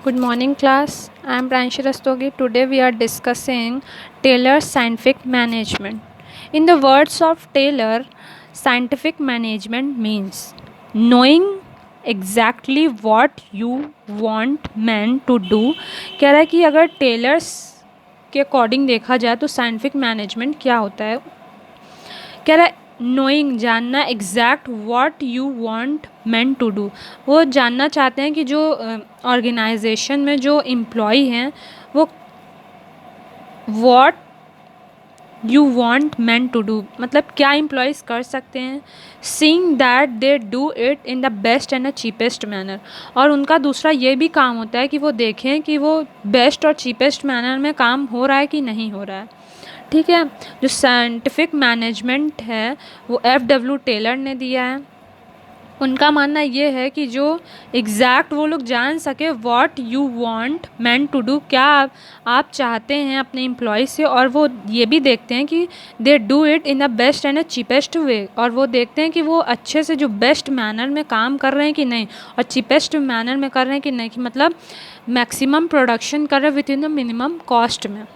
Good morning, class. I am Pranshi Rastogi. Today we are discussing Taylor's scientific management. In the words of Taylor, scientific management means knowing exactly what you want man to do. कह रहा है कि अगर tailors के according देखा जाए तो scientific management क्या होता है। कह रहा है नोइंग, जानना, exact what you want man to do. वो जानना चाहते हैं कि जो ऑर्गेनाइजेशन में जो एम्प्लॉय हैं वो what you want man to do, मतलब क्या एम्प्लॉयज़ कर सकते हैं। Seeing that they do it in the best and the cheapest manner, और उनका दूसरा ये भी काम होता है कि वो देखें कि वो बेस्ट और चीपेस्ट मैनर में काम हो रहा है कि नहीं हो रहा है। ठीक है, जो साइंटिफिक मैनेजमेंट है वो F.W. टेलर ने दिया है। उनका मानना ये है कि जो एग्जैक्ट वो लोग जान सके what you want man to do, क्या आप चाहते हैं अपने एम्प्लॉय से, और वो ये भी देखते हैं कि दे do it in the best and the cheapest way, और वो देखते हैं कि वो अच्छे से जो बेस्ट मैनर में काम कर रहे हैं कि नहीं और चीपेस्ट मैनर में कर रहे हैं कि नहीं, कि मतलब मैक्सिमम प्रोडक्शन कर रहे हैं with in the minimum cost में।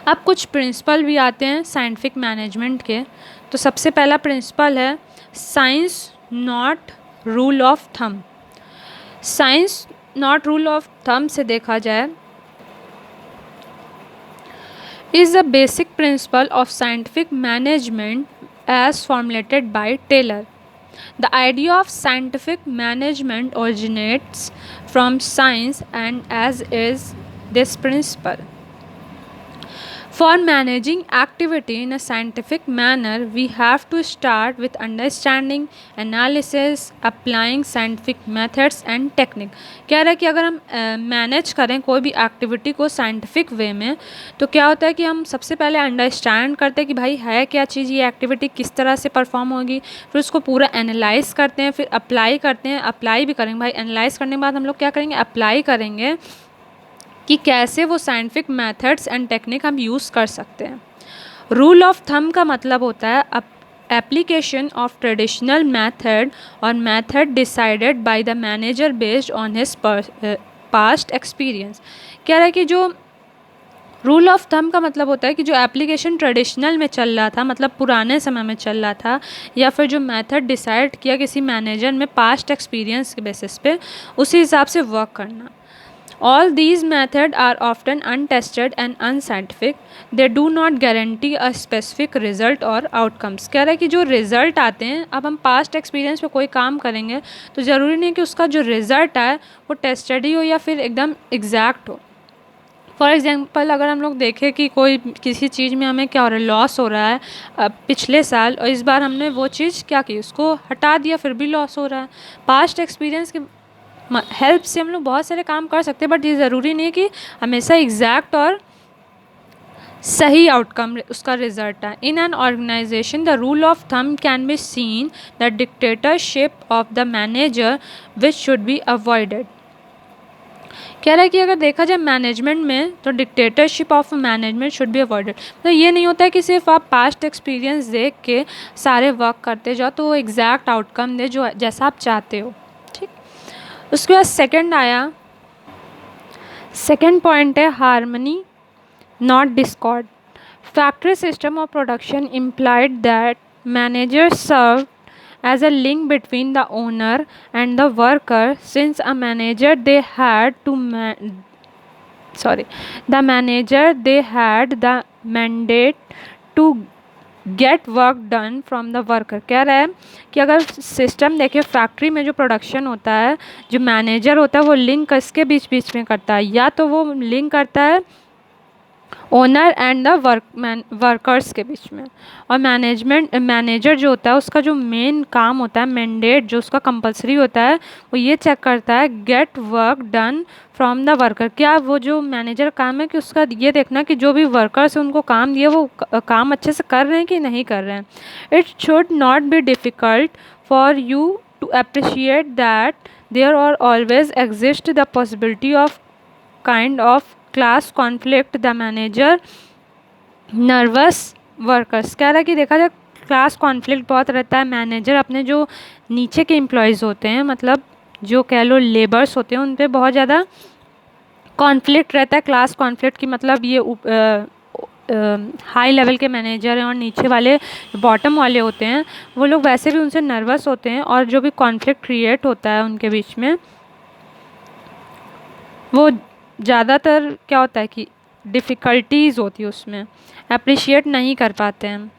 अब कुछ प्रिंसिपल भी आते हैं साइंटिफिक मैनेजमेंट के। तो सबसे पहला प्रिंसिपल है science not rule of thumb. Science not rule of thumb से देखा जाए is the basic principle of scientific management as formulated by Taylor. The idea of scientific management originates from science and as is this principle. For managing activity in a scientific manner, we have to start with understanding, analysis, applying scientific methods and technique. कह रहा है कि अगर हम manage करें कोई भी activity को साइंटिफिक वे में, तो क्या होता है कि हम सबसे पहले अंडरस्टैंड करते हैं कि भाई है क्या चीज़, ये एक्टिविटी किस तरह से परफॉर्म होगी, फिर उसको पूरा एनालाइज करते हैं, फिर अप्लाई करते हैं, अप्लाई भी करेंगे। भाई एनालाइज करने के बाद हम लोग क्या करेंगे, अप्लाई करेंगे कि कैसे वो साइंटिफिक मेथड्स एंड टेक्निक हम यूज़ कर सकते हैं। रूल ऑफ थंब का मतलब होता है एप्लीकेशन ऑफ ट्रेडिशनल मेथड और method decided by the manager based on his past experience. कह रहा है कि जो रूल ऑफ थंब का मतलब होता है कि जो एप्लीकेशन ट्रेडिशनल में चल रहा था, मतलब पुराने समय में चल रहा था, या फिर जो मेथड डिसाइड किया किसी मैनेजर में पास्ट एक्सपीरियंस के बेसिस पे, उसी हिसाब से वर्क करना। All these methods are often untested and unscientific. They do not guarantee a specific result or outcomes. कह रहा है कि जो रिज़ल्ट आते हैं, अब हम पास्ट एक्सपीरियंस पे कोई काम करेंगे तो ज़रूरी नहीं कि उसका जो रिज़ल्ट आए वो टेस्टेड ही हो या फिर एकदम एग्जैक्ट हो। फॉर एग्जांपल अगर हम लोग देखें कि कोई किसी चीज़ में हमें क्या हो रहा है, लॉस हो रहा है पिछले साल, और इस बार हमने वो चीज़ क्या की, उसको हटा दिया, फिर भी लॉस हो रहा है। पास्ट एक्सपीरियंस के हेल्प से हम लोग बहुत सारे काम कर सकते हैं, बट ये ज़रूरी नहीं कि हमेशा एग्जैक्ट और सही आउटकम उसका रिजल्ट है। In an organisation the rule of thumb can be seen the dictatorship of the manager which should be avoided. कह रहा है कि अगर देखा जाए मैनेजमेंट में तो dictatorship of management should be avoided. तो ये नहीं होता है कि सिर्फ आप पास्ट एक्सपीरियंस देख के सारे वर्क करते जाओ तो वो एग्जैक्ट आउटकम दे जो जैसा आप चाहते हो। उसके बाद सेकंड आया, सेकंड पॉइंट है harmony not discord. Factory system of production implied that manager serve as a link between the owner and the worker since a manager they had the mandate to get work done from the worker. कह रहा है कि अगर system देखे factory में जो production होता है, जो मैनेजर होता है वो लिंक किसके बीच बीच में करता है, या तो वो लिंक करता है ओनर एंड द वर्कर्स के बीच में, और मैनेजर जो होता है उसका जो मेन काम होता है, मैंडेट जो उसका कंपलसरी होता है, वो ये चेक करता है gate work done from the worker. क्या वो जो मैनेजर काम है कि उसका ये देखना कि जो भी वर्कर्स उनको काम दिए वो काम अच्छे से कर रहे हैं कि नहीं कर रहे हैं। It should not be difficult for you to appreciate that there are always exist the possibility of kind of class conflict the manager nervous workers. कह रहा है कि देखा जाए क्लास कॉन्फ्लिक्ट बहुत रहता है। मैनेजर अपने जो नीचे के एम्प्लॉयज़ होते हैं, मतलब जो कह लो लेबर्स होते हैं उन पे बहुत ज़्यादा कॉन्फ्लिक्ट रहता है, क्लास कॉन्फ्लिक्ट की मतलब ये हाई लेवल के मैनेजर हैं और नीचे वाले बॉटम वाले होते हैं, वो लोग वैसे भी उनसे नर्वस होते हैं और जो भी कॉन्फ्लिक्ट क्रिएट होता है उनके बीच में वो ज़्यादातर क्या होता है कि डिफ़िकल्टीज़ होती है, उसमें अप्रिशिएट नहीं कर पाते हैं।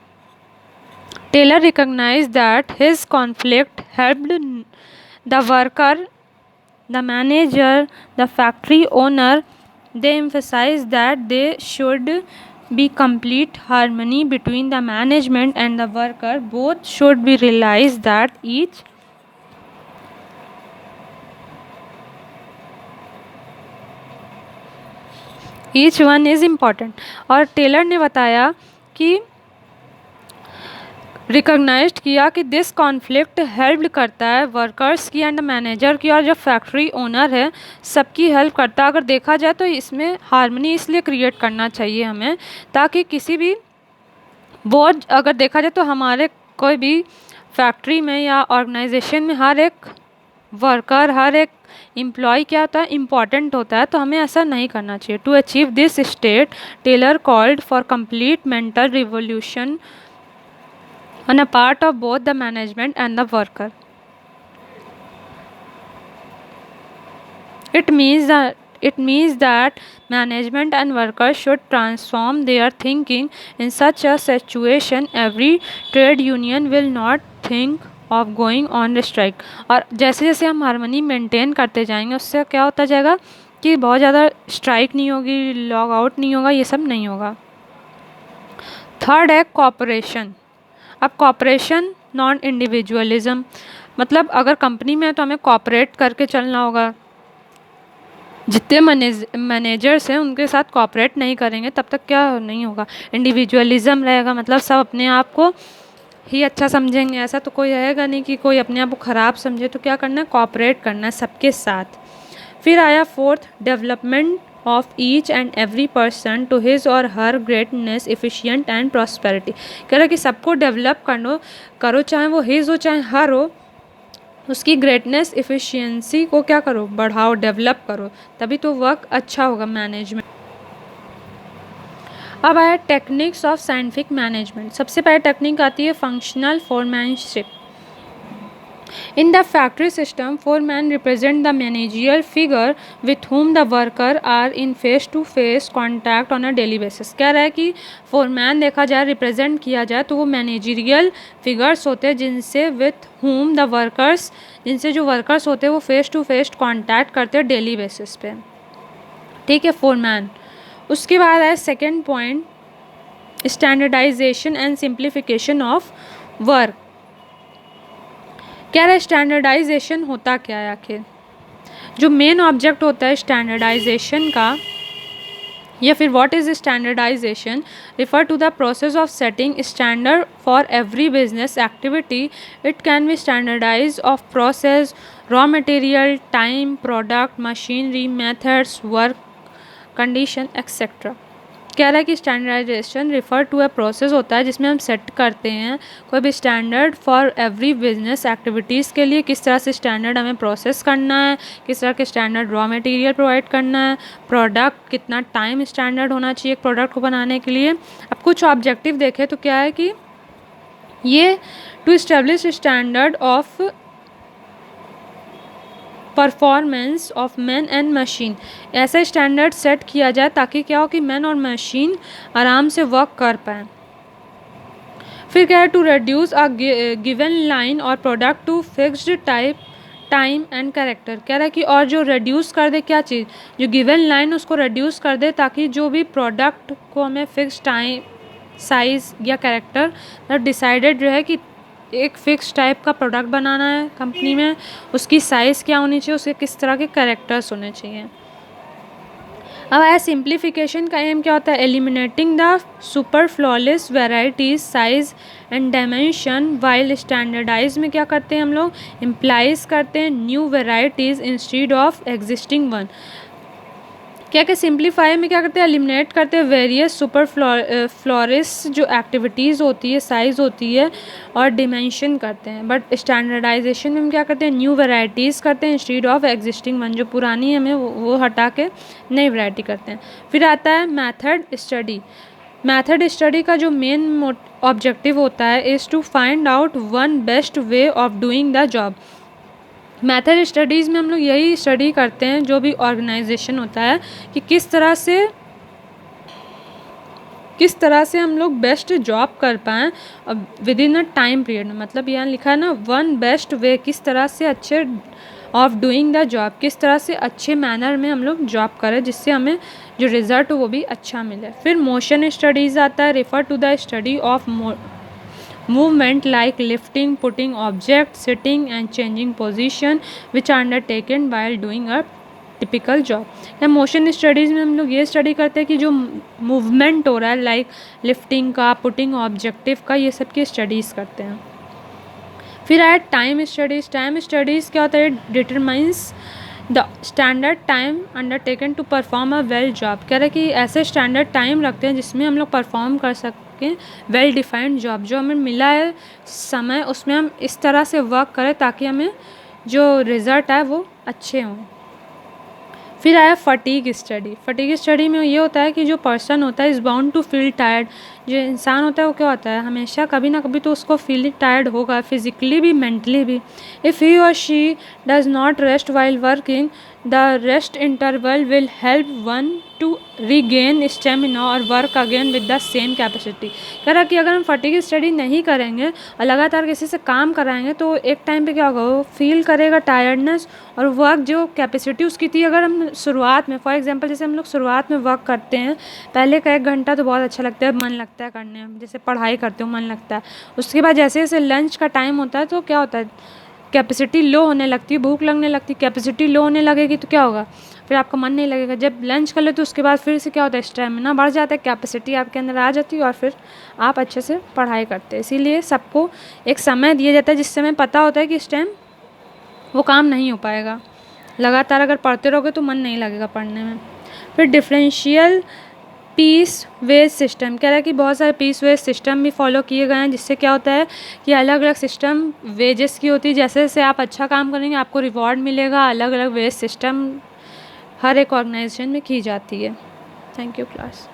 Taylor recognise that his conflict helped the worker, the manager, the factory owner. They emphasize that there should be complete harmony between the management and the worker. Both should be realized that each one is important. और Taylor ने बताया कि recognised किया कि this conflict help करता है workers की and manager की, और जो फैक्ट्री ओनर है सबकी हेल्प करता है। अगर देखा जाए तो इसमें हार्मनी इसलिए क्रिएट करना चाहिए हमें ताकि किसी भी बोर्ड, अगर देखा जाए तो हमारे कोई भी फैक्ट्री में या ऑर्गेनाइजेशन में हर एक वर्कर, हर एक एम्प्लॉय क्या होता है, इम्पॉर्टेंट होता है, तो हमें ऐसा नहीं करना चाहिए। To achieve this state Taylor called for complete mental revolution on a part of both the management and the worker. It means that management and workers should transform their thinking. In such a situation, every trade union will not think of going on strike. और जैसे जैसे हम harmony maintain करते जाएंगे उससे क्या होता जाएगा कि बहुत ज़्यादा स्ट्राइक नहीं होगी, लॉग आउट नहीं होगा, ये सब नहीं होगा। थर्ड है कॉपरेशन। अब कॉपरेशन नॉन इंडिविजुअलिज्म, मतलब अगर कंपनी में है तो हमें कॉपरेट करके चलना होगा। जितने मैनेजर्स हैं उनके साथ कॉपरेट नहीं करेंगे तब तक क्या नहीं होगा, इंडिविजुअलिज्म रहेगा, मतलब सब अपने आप को ही अच्छा समझेंगे। ऐसा तो कोई रहेगा नहीं कि कोई अपने आप को ख़राब समझे। तो क्या करना है, कॉपरेट करना है सबके साथ। फिर आया fourth, development of each and every person to his or her greatness, efficient and prosperity। कह रहा है कि सबको डेवलप करो, चाहे वो हिज हो चाहे हर हो, उसकी ग्रेटनेस एफिशिएंसी को क्या करो, बढ़ाओ, डेवलप करो, तभी तो वर्क अच्छा होगा, मैनेजमेंट। अब आया टेक्निक्स ऑफ साइंटिफिक मैनेजमेंट। सबसे पहले टेक्निक आती है functional foremanship. In the factory system, foreman represent the managerial figure with whom the worker are in face-to-face contact on a daily basis। कह रहा है कि foreman देखा जाए, रिप्रेजेंट किया जाए तो वो मैनेजरियल फिगर्स होते हैं जिनसे with whom the workers, जिनसे जो वर्कर्स होते हैं वो फेस टू फेस कॉन्टैक्ट करते हैं डेली बेसिस पे। ठीक है, फोरमैन। उसके बाद है second point, standardisation and simplification of work. क्या है स्टैंडर्डाइजेशन होता क्या है आखिर? जो मेन ऑब्जेक्ट होता है स्टैंडर्डाइजेशन का, या फिर what is standardization, refer to the process of setting standard for every business activity. It can be standardize of process, raw material, time, product, machinery, methods, work condition et cetera. कह रहा है कि standardization refer to a process होता है जिसमें हम set करते हैं कोई भी standard for every business activities के लिए, किस तरह से स्टैंडर्ड हमें प्रोसेस करना है, किस तरह के स्टैंडर्ड रॉ मटेरियल प्रोवाइड करना है, प्रोडक्ट कितना टाइम स्टैंडर्ड होना चाहिए एक प्रोडक्ट को बनाने के लिए। अब कुछ ऑब्जेक्टिव देखें तो क्या है कि ये to establish standard of performance of man and machine, ऐसा स्टैंडर्ड सेट किया जाए ताकि क्या हो कि मैन और मशीन आराम से वर्क कर पाए। फिर क्या है, to reduce a given line और product to fixed type, time and character. कह रहा है कि और जो रिड्यूस कर दे क्या चीज़, जो गिवन लाइन उसको रिड्यूस कर दे ताकि जो भी प्रोडक्ट को हमें फिक्स टाइम, साइज़ या कैरेक्टर मतलब डिसाइडेड रहे कि एक फ़िक्स टाइप का प्रोडक्ट बनाना है कंपनी में, उसकी साइज़ क्या होनी चाहिए, उसके किस तरह के कैरेक्टर्स होने चाहिए। अब आया सिंप्लीफिकेशन का एम क्या होता है, eliminating the superfluous varieties, size and dimension. While standardize में क्या करते हैं हम लोग, इम्प्लाइज करते हैं new varieties instead of existing one. क्या क्या सिंप्लीफाई में क्या करते हैं, एलिमिनेट करते हैं वेरियस सुपर फ्लोरिस जो एक्टिविटीज़ होती है, साइज़ होती है और डिमेंशन करते हैं। बट स्टैंडर्डाइजेशन में हम क्या करते हैं, न्यू वेराइटीज़ करते हैं इंस्टीड ऑफ एग्जिस्टिंग वन, जो पुरानी है हमें वो हटा के नई वैरायटी करते हैं। फिर आता है मेथड स्टडी। मेथड स्टडी का जो मेन ऑब्जेक्टिव होता है is to find out one best way of doing the job. Method studies में हम लोग यही स्टडी करते हैं, जो भी ऑर्गेनाइजेशन होता है, कि किस तरह से हम लोग बेस्ट जॉब कर पाएँ with in a time period. मतलब यहाँ लिखा है ना, वन बेस्ट वे, किस तरह से अच्छे ऑफ डूइंग द जॉब, किस तरह से अच्छे मैनर में हम लोग जॉब करें जिससे हमें जो रिज़ल्ट हो वो भी अच्छा मिले। फिर मोशन स्टडीज़ आता है, refer to the study of movement like lifting, putting object, sitting and changing position which are undertaken while doing a typical job. या मोशन स्टडीज़ में हम लोग ये स्टडी करते हैं कि जो मूवमेंट हो रहा है, लाइक लिफ्टिंग का, पुटिंग ऑब्जेक्टिव का, ये सब की स्टडीज़ करते हैं। फिर आया टाइम स्टडीज़। टाइम स्टडीज़ क्या होता है, determines the standard time undertaken to perform a well job. कह रहे हैं कि ऐसे स्टैंडर्ड टाइम रखते हैं जिसमें हम लोग परफॉर्म कर सकें वेल डिफाइंड जॉब। जो हमें मिला है समय, उसमें हम इस तरह से वर्क करें ताकि हमें जो रिज़ल्ट आए वो अच्छे हों। फिर आया फटीग स्टडी। फटीग स्टडी में ये होता है कि जो पर्सन होता है is bound to feel tired. जो इंसान होता है वो क्या होता है, हमेशा कभी ना कभी तो उसको फील टायर्ड होगा, फिजिकली भी मेंटली भी। इफ़ ही और she does not rest while working, the rest interval will help one to regain stamina और work again with the same capacity. कह रहा कि अगर हम फटीग स्टडी नहीं करेंगे और लगातार किसी से काम कराएंगे तो एक टाइम पे क्या होगा, वो फील करेगा टायर्डनेस, और वर्क जो कैपेसिटी उसकी थी, अगर हम शुरुआत में, फॉर एग्जांपल जैसे हम लोग शुरुआत में वर्क करते हैं, पहले का 1 घंटा तो बहुत अच्छा लगता है, मन लगता है करने में, जैसे पढ़ाई करते हो मन लगता है। उसके बाद जैसे जैसे लंच का टाइम होता है तो क्या होता है, कैपेसिटी लो होने लगती है, भूख लगने लगती है, कैपेसिटी लो होने लगेगी तो क्या होगा, फिर आपका मन नहीं लगेगा। जब लंच कर ले तो उसके बाद फिर से क्या होता है, स्टेमिना बढ़ जाता है, कैपेसिटी आपके अंदर आ जाती है और फिर आप अच्छे से पढ़ाई करते हैं। इसीलिए सबको एक समय दिया जाता है जिससे हमें पता होता है कि इस टाइम वो काम नहीं हो पाएगा। लगातार अगर पढ़ते रहोगे तो मन नहीं लगेगा पढ़ने में। फिर डिफरेंशियल पीस वेज सिस्टम। कह रहा है कि बहुत सारे पीस वेज सिस्टम भी फॉलो किए गए हैं, जिससे क्या होता है कि अलग अलग सिस्टम वेजेस की होती है। जैसे जैसे आप अच्छा काम करेंगे आपको रिवॉर्ड मिलेगा। अलग अलग वेज सिस्टम हर एक ऑर्गेनाइजेशन में की जाती है। Thank you class.